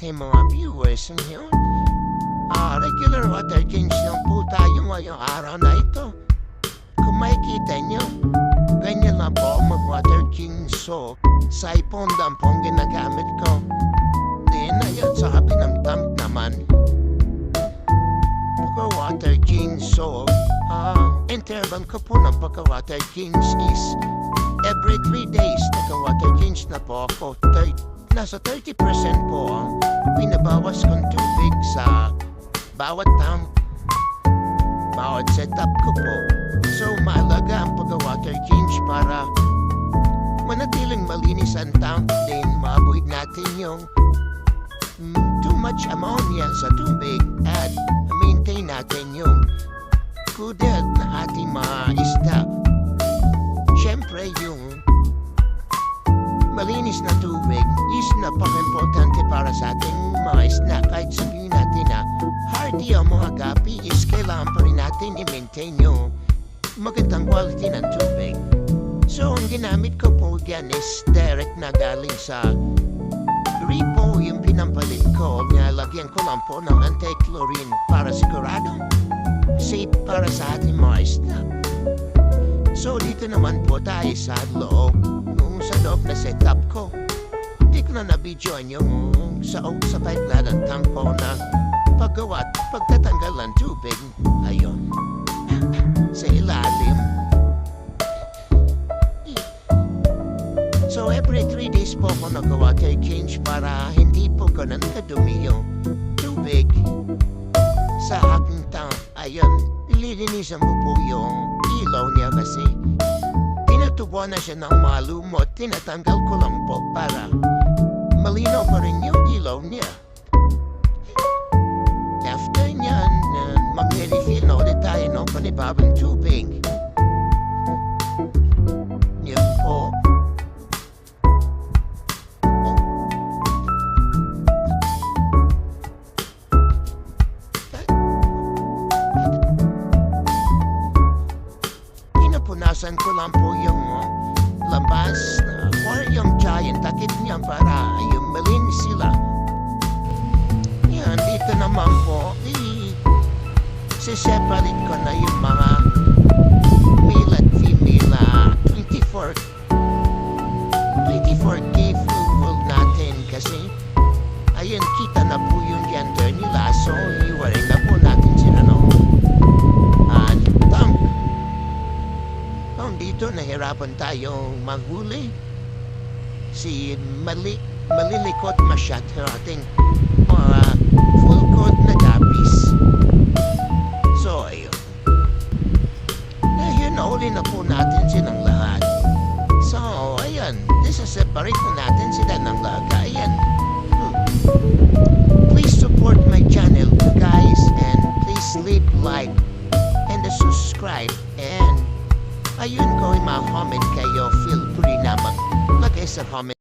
ating mga viewers ngayon. Regular water change lang po tayo ngayong araw na ito. Kung makikita nyo, ganyan lang po mag-water change. So, sa iPhone lang po ang ginagamit ko. Then, ayun, sa habi ng tank naman. Pagka-water change, so, interval ko po ng pagka-water change is every 3 days nagka-water change na po ako. Nasa 30% po ang pinabawas kong tubig sa bawat tank, bawat setup ko po. So, mahalaga ang pagka-water change para manatiling malinis ang tank, din ma-avoid natin yung too much ammonia sa tubig at maintain natin yung good health na ating mga isda. Siyempre, yung malinis na tubig is napaka-importante para sa ating mga isda. Kahit sabihin natin na hardy ang mga gapi, is kailangan pa rin natin i-maintain yung magandang quality ng tubig. So, ang ginamit ko po dyan is direct na galing sa gripo. Yung pinampalit ko, nilagyan ko lang po ng anti-chlorine para sigurado safe para sa ating mga isda. So, dito naman po tayo sa loob. Sa loob na setup ko, hindi ko na nabidyoan yung sa 5 gallon tank ko na paggawa at pagtatanggal ng tubig. Ayun, sa ilalim. So every 3 days po ako nag-water change para hindi po ganun kadumi yung tubig sa aking tank. Ayun, nililinisan mo po yung ilaw niya kasi tubo na siya ng malumot. Tinatanggal ko lang po para malinaw pa rin yung ilaw niya. After nyan, mag-refill na ulit tayo ng panibabang tubig. Yan po. Pinapunasan ko lang po yung labas na aquarium giant takip niya para yung malinis sila. Yan, dito naman po i-separate ko na yung mga male at female 24K full natin kasi ayun, kita na po yung gender nila. So, iwarin na po natin sila dito nahirapan tayong maghuli. Si malilikot masyado ating mga full coat na gapis. So ayun, nahuli na po natin silang lahat. So ayun, separate na natin sila ng lahat. Ayan, please support my channel guys, and please leave like and subscribe, and ayun ko, ma-comment kayo, feel free na maglagay sa comment.